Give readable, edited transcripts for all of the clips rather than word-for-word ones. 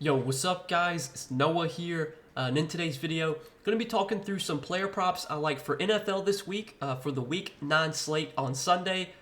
Yo, what's up guys? It's Noah here, and in today's video, going to be talking through some player props I like for NFL this week, for the Week 9 slate on Sunday.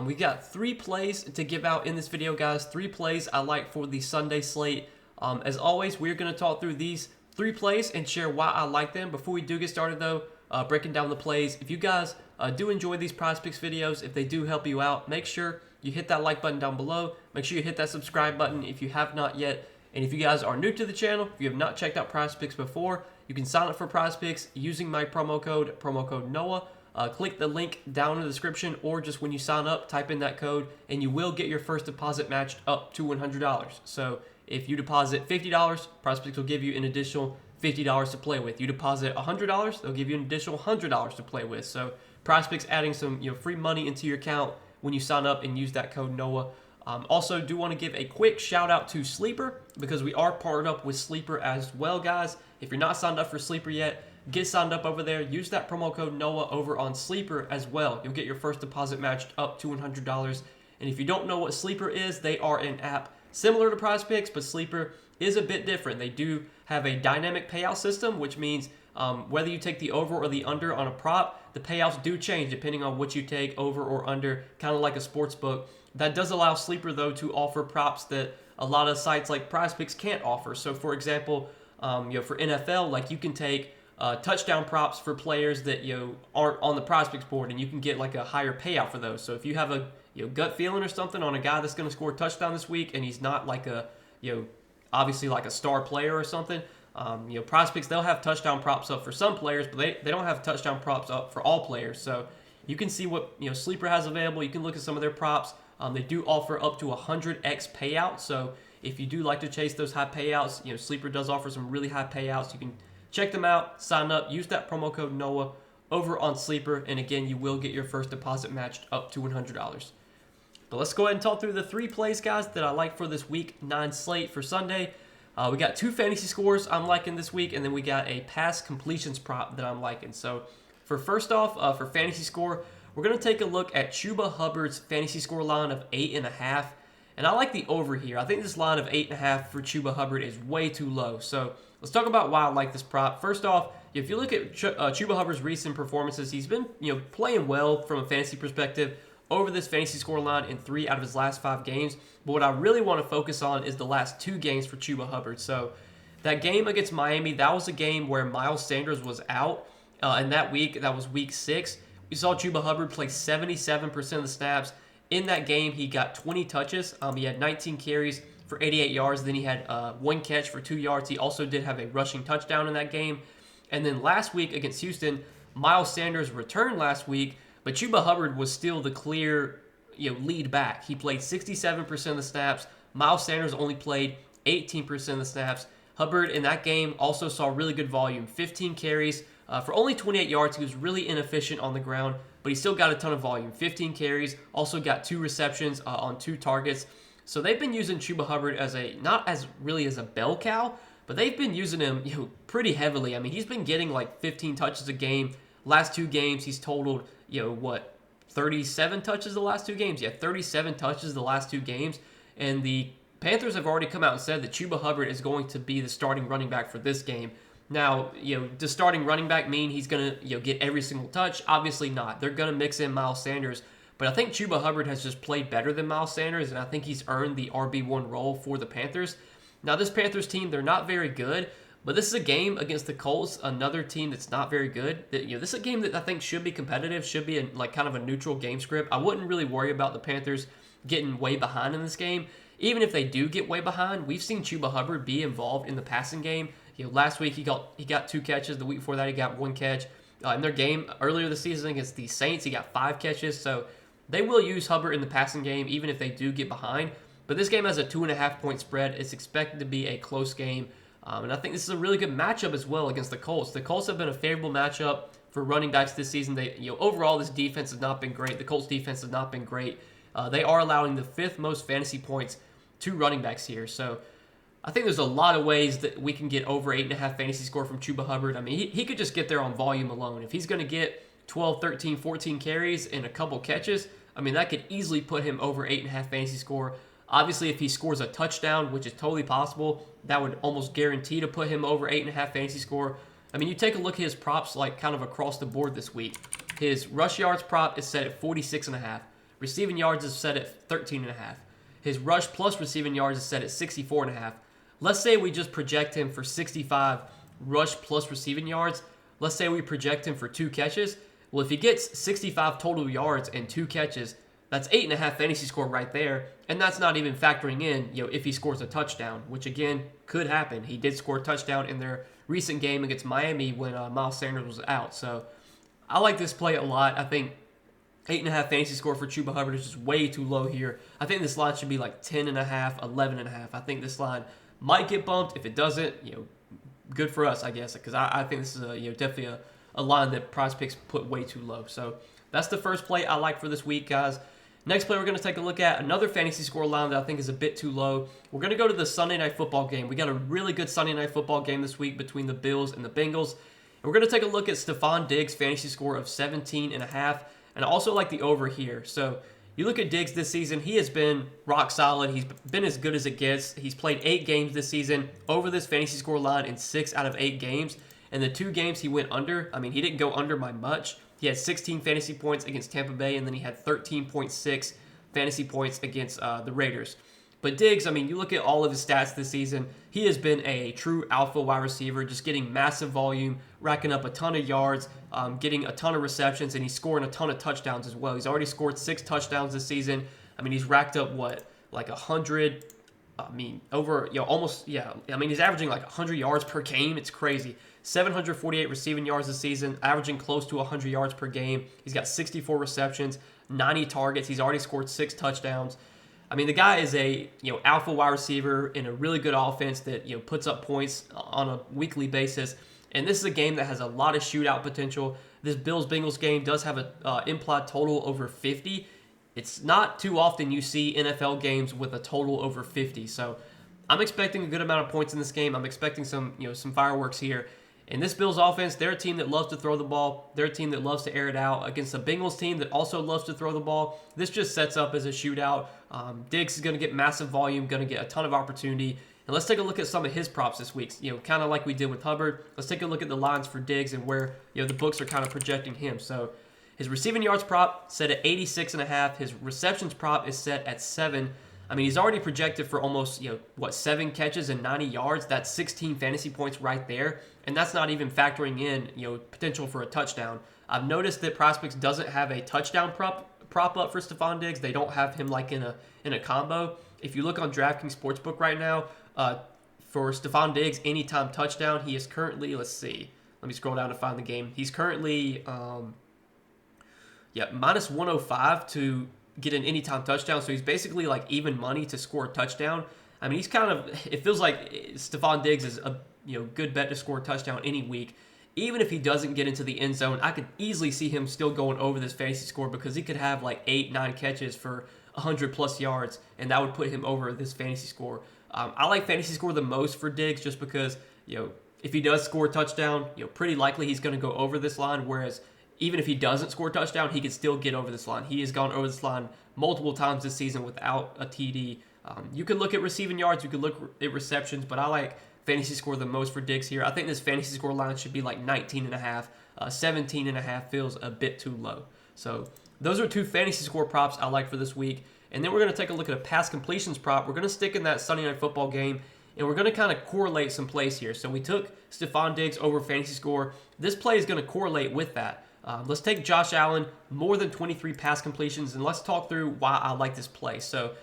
We got 3 plays to give out in this video, guys. 3 plays I like for the Sunday slate. As always, we're going to talk through these 3 plays and share why I like them. Before we do get started though, breaking down the plays, if you guys do enjoy these Prizepicks videos, if they do help you out, make sure you hit that like button down below. Make sure you hit that subscribe button if you have not yet. And if you guys are new to the channel, if you have not checked out Prizepicks before, you can sign up for Prizepicks using my promo code Noah. Click the link down in the description, or just when you sign up, type in that code, and you will get your first deposit matched up to $100. So if you deposit $50, Prizepicks will give you an additional $50 to play with. You deposit $100, they'll give you an additional $100 to play with. So Prizepicks adding some free money into your account when you sign up and use that code Noah. Also, do want to give a quick shout out to Sleeper, because we are partnered up with Sleeper as well, guys. If you're not signed up for Sleeper yet, get signed up over there. Use that promo code Noah over on Sleeper as well. You'll get your first deposit matched up to $100. And if you don't know what Sleeper is, they are an app similar to Prizepicks, but Sleeper is a bit different. They do have a dynamic payout system, which means whether you take the over or the under on a prop, the payouts do change depending on what you take, over or under, kind of like a sports book. That does allow Sleeper, though, to offer props that a lot of sites like Prizepicks can't offer. So, for example, for NFL, like you can take touchdown props for players that aren't on the Prizepicks board, and you can get like a higher payout for those. So, if you have a gut feeling or something on a guy that's going to score a touchdown this week, and he's not like a obviously like a star player or something, Prizepicks, they'll have touchdown props up for some players, but they don't have touchdown props up for all players. So you can see what Sleeper has available. You can look at some of their props. They do offer up to 100x payout. So if you do like to chase those high payouts, Sleeper does offer some really high payouts. You can check them out, sign up, use that promo code Noah over on Sleeper, and again, you will get your first deposit matched up to $100. But let's go ahead and talk through the 3 plays, guys, that I like for this Week 9 slate for Sunday. We got 2 fantasy scores I'm liking this week, and then we got a pass completions prop that I'm liking. So for first off, for fantasy score, we're going to take a look at Chuba Hubbard's fantasy score line of 8.5. And I like the over here. I think this line of 8.5 for Chuba Hubbard is way too low. So let's talk about why I like this prop. First off, if you look at Chuba Hubbard's recent performances, he's been playing well from a fantasy perspective over this fantasy score line in 3 out of his last 5 games. But what I really want to focus on is the last 2 games for Chuba Hubbard. So that game against Miami, that was a game where Miles Sanders was out. And that week, that was week 6. We saw Chuba Hubbard play 77% of the snaps. In that game, he got 20 touches. He had 19 carries for 88 yards. Then he had 1 catch for 2 yards. He also did have a rushing touchdown in that game. And then last week against Houston, Miles Sanders returned last week, but Chuba Hubbard was still the clear lead back. He played 67% of the snaps. Miles Sanders only played 18% of the snaps. Hubbard in that game also saw really good volume, 15 carries for only 28 yards. He was really inefficient on the ground, but he still got a ton of volume, 15 carries, also got 2 receptions on 2 targets. So they've been using Chuba Hubbard as not as really as a bell cow, but they've been using him pretty heavily. I mean, he's been getting like 15 touches a game. Last 2 games, he's totaled 37 touches the last 2 games. Yeah, 37 touches the last 2 games. And the Panthers have already come out and said that Chuba Hubbard is going to be the starting running back for this game. Now, does starting running back mean he's going to get every single touch? Obviously not. They're going to mix in Miles Sanders. But I think Chuba Hubbard has just played better than Miles Sanders, and I think he's earned the RB1 role for the Panthers. Now, this Panthers team, they're not very good, but this is a game against the Colts, another team that's not very good. This is a game that I think should be competitive, should be kind of a neutral game script. I wouldn't really worry about the Panthers getting way behind in this game. Even if they do get way behind, we've seen Chuba Hubbard be involved in the passing game. Last week he got 2 catches. The week before that he got 1 catch. In their game earlier this season against the Saints, he got 5 catches. So they will use Hubbard in the passing game even if they do get behind. But this game has a 2.5-point spread. It's expected to be a close game. And I think this is a really good matchup as well against the Colts. The Colts have been a favorable matchup for running backs this season. Overall, this defense has not been great. The Colts defense has not been great. They are allowing the 5th most fantasy points to running backs here. So I think there's a lot of ways that we can get over 8.5 fantasy score from Chuba Hubbard. I mean, he could just get there on volume alone. If he's going to get 12, 13, 14 carries and a couple catches, I mean, that could easily put him over 8.5 fantasy score. Obviously, if he scores a touchdown, which is totally possible, that would almost guarantee to put him over 8.5 fantasy score. I mean, you take a look at his props like kind of across the board this week. His rush yards prop is set at 46.5. Receiving yards is set at 13.5. His rush plus receiving yards is set at 64.5. Let's say we just project him for 65 rush plus receiving yards. Let's say we project him for 2 catches. Well, if he gets 65 total yards and 2 catches, that's 8.5 fantasy score right there. And that's not even factoring in, if he scores a touchdown, which again could happen. He did score a touchdown in their recent game against Miami when Miles Sanders was out. So I like this play a lot. I think 8.5 fantasy score for Chuba Hubbard is just way too low here. I think this line should be like 10.5, 11.5. I think this line might get bumped. If it doesn't, good for us, I guess, because I think this is definitely a line that Prizepicks put way too low. So that's the first play I like for this week, guys. Next play we're going to take a look at another fantasy score line that I think is a bit too low. We're going to go to the Sunday Night Football game. We got a really good Sunday Night Football game this week between the Bills and the Bengals. And we're going to take a look at Stephon Diggs' fantasy score of 17.5. And I also like the over here. So you look at Diggs this season, he has been rock solid. He's been as good as it gets. He's played 8 games this season over this fantasy score line in 6 out of 8 games. And the 2 games he went under, I mean, he didn't go under by much. He had 16 fantasy points against Tampa Bay, and then he had 13.6 fantasy points against the Raiders. But Diggs, I mean, you look at all of his stats this season, he has been a true alpha wide receiver, just getting massive volume, racking up a ton of yards, getting a ton of receptions, and he's scoring a ton of touchdowns as well. He's already scored 6 touchdowns this season. I mean, he's racked up, like 100, I mean, over, almost, yeah. I mean, he's averaging like 100 yards per game. It's crazy. 748 receiving yards this season, averaging close to 100 yards per game. He's got 64 receptions, 90 targets. He's already scored 6 touchdowns. I mean, the guy is a alpha wide receiver in a really good offense that puts up points on a weekly basis. And this is a game that has a lot of shootout potential. This Bills-Bengals game does have an implied total over 50. It's not too often you see NFL games with a total over 50. So I'm expecting a good amount of points in this game. I'm expecting some fireworks here. And this Bills offense, they're a team that loves to throw the ball. They're a team that loves to air it out against a Bengals team that also loves to throw the ball. This just sets up as a shootout. Diggs is going to get massive volume, going to get a ton of opportunity. And let's take a look at some of his props this week. Kind of like we did with Hubbard. Let's take a look at the lines for Diggs and where the books are kind of projecting him. So his receiving yards prop set at 86.5. His receptions prop is set at 7. I mean, he's already projected for almost, 7 catches and 90 yards. That's 16 fantasy points right there. And that's not even factoring in, potential for a touchdown. I've noticed that Prizepicks doesn't have a touchdown prop up for Stephon Diggs. They don't have him like in a combo. If you look on DraftKings Sportsbook right now, for Stephon Diggs, anytime touchdown, he is currently, let's see. Let me scroll down to find the game. He's currently, minus 105 to get an anytime touchdown. So he's basically like even money to score a touchdown. I mean, it feels like Stephon Diggs is a good bet to score a touchdown any week. Even if he doesn't get into the end zone, I could easily see him still going over this fantasy score because he could have like 8-9 catches for 100 plus yards, and that would put him over this fantasy score. I like fantasy score the most for Diggs just because, if he does score a touchdown, pretty likely he's going to go over this line, whereas even if he doesn't score a touchdown, he can still get over this line. He has gone over this line multiple times this season without a TD. You could look at receiving yards, you could look at receptions, but I like fantasy score the most for Diggs here. I think this fantasy score line should be like 19.5. 17.5 feels a bit too low. So those are 2 fantasy score props I like for this week. And then we're going to take a look at a pass completions prop. We're going to stick in that Sunday Night Football game, and we're going to kind of correlate some plays here. So we took Stephon Diggs over fantasy score. This play is going to correlate with that. Let's take Josh Allen, more than 23 pass completions, and let's talk through why I like this play. So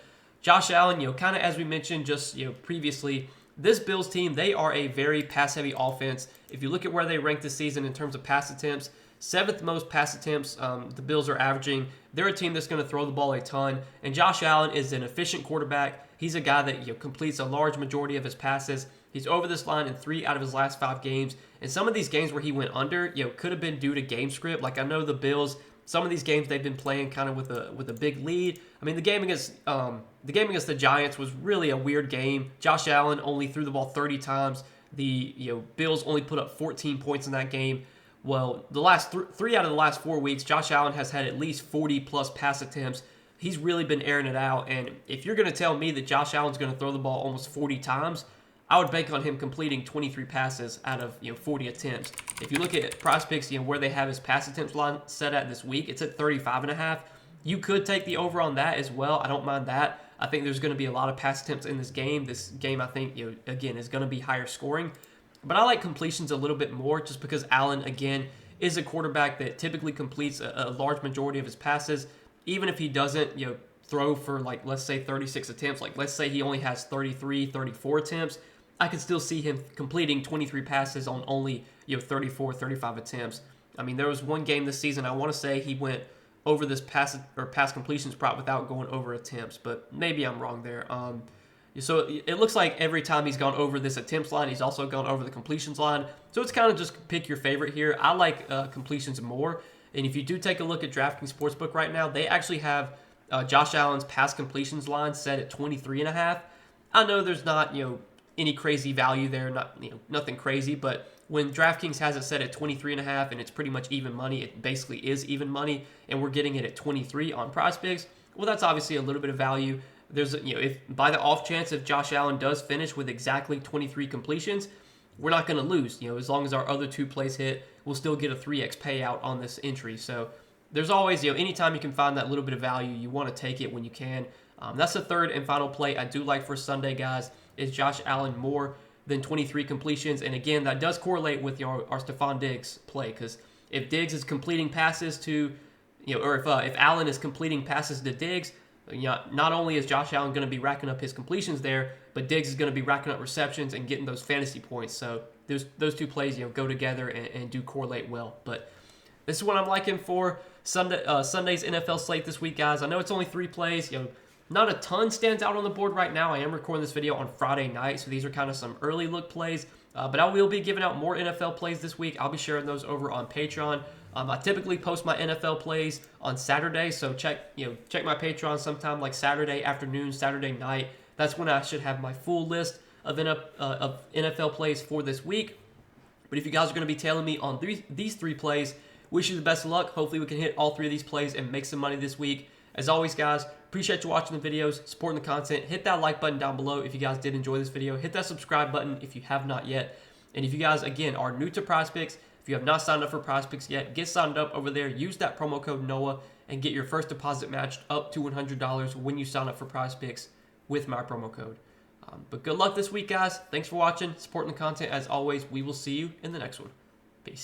Josh Allen, kind of as we mentioned just previously, this Bills team, they are a very pass-heavy offense. If you look at where they rank this season in terms of pass attempts, 7th most pass attempts the Bills are averaging. They're a team that's going to throw the ball a ton, and Josh Allen is an efficient quarterback. He's a guy that completes a large majority of his passes. He's over this line in 3 out of his last 5 games. And some of these games where he went under, could have been due to game script. Like I know the Bills, some of these games they've been playing kind of with a big lead. I mean, the game against the Giants was really a weird game. Josh Allen only threw the ball 30 times. The Bills only put up 14 points in that game. Well, the last 3 out of the last 4 weeks, Josh Allen has had at least 40 plus pass attempts. he's really been airing it out. And if you're going to tell me that Josh Allen's going to throw the ball almost 40 times, I would bank on him completing 23 passes out of 40 attempts. If you look at Prizepicks, where they have his pass attempts line set at this week, it's at 35.5. You could take the over on that as well. I don't mind that. I think there's going to be a lot of pass attempts in this game. This game, I think, again, is going to be higher scoring. But I like completions a little bit more just because Allen, again, is a quarterback that typically completes a large majority of his passes. Even if he doesn't, throw for, like, let's say 36 attempts, like let's say he only has 33, 34 attempts, I could still see him completing 23 passes on only 34, 35 attempts. I mean, there was one game this season, I want to say he went over this pass completions prop without going over attempts, but maybe I'm wrong there. So it looks like every time he's gone over this attempts line, he's also gone over the completions line. So it's kind of just pick your favorite here. I like completions more. And if you do take a look at DraftKings Sportsbook right now, they actually have Josh Allen's pass completions line set at 23.5. I know there's not any crazy value there, nothing crazy, but when DraftKings has it set at 23.5 and it's pretty much even money, it basically is even money, and we're getting it at 23 on Prizepicks. Well, that's obviously a little bit of value. There's if by the off chance if Josh Allen does finish with exactly 23 completions, we're not going to lose. As long as our other two plays hit, we'll still get a 3x payout on this entry. So there's always anytime you can find that little bit of value, you want to take it when you can. That's the third and final play I do like for Sunday, guys. Is Josh Allen more than 23 completions? And again, that does correlate with our Stephon Diggs play, because if Diggs is completing passes to, or if Allen is completing passes to Diggs, not only is Josh Allen going to be racking up his completions there, but Diggs is going to be racking up receptions and getting those fantasy points. So those two plays go together and do correlate well. But this is what I'm liking for Sunday's NFL slate this week, guys. I know it's only 3 plays. Not a ton stands out on the board right now. I am recording this video on Friday night, so these are kind of some early look plays. But I will be giving out more NFL plays this week. I'll be sharing those over on Patreon. I typically post my NFL plays on Saturday, so check my Patreon sometime like Saturday afternoon, Saturday night. That's when I should have my full list of NFL plays for this week. But if you guys are going to be tailing me on these 3 plays, wish you the best of luck. Hopefully we can hit all 3 of these plays and make some money this week. As always, guys, appreciate you watching the videos, supporting the content. Hit that like button down below if you guys did enjoy this video. Hit that subscribe button if you have not yet. And if you guys, again, are new to Prizepicks, if you have not signed up for Prizepicks yet, get signed up over there. Use that promo code NOAH and get your first deposit matched up to $100 when you sign up for Prizepicks with my promo code. But good luck this week, guys. Thanks for watching, supporting the content. As always, we will see you in the next one. Peace.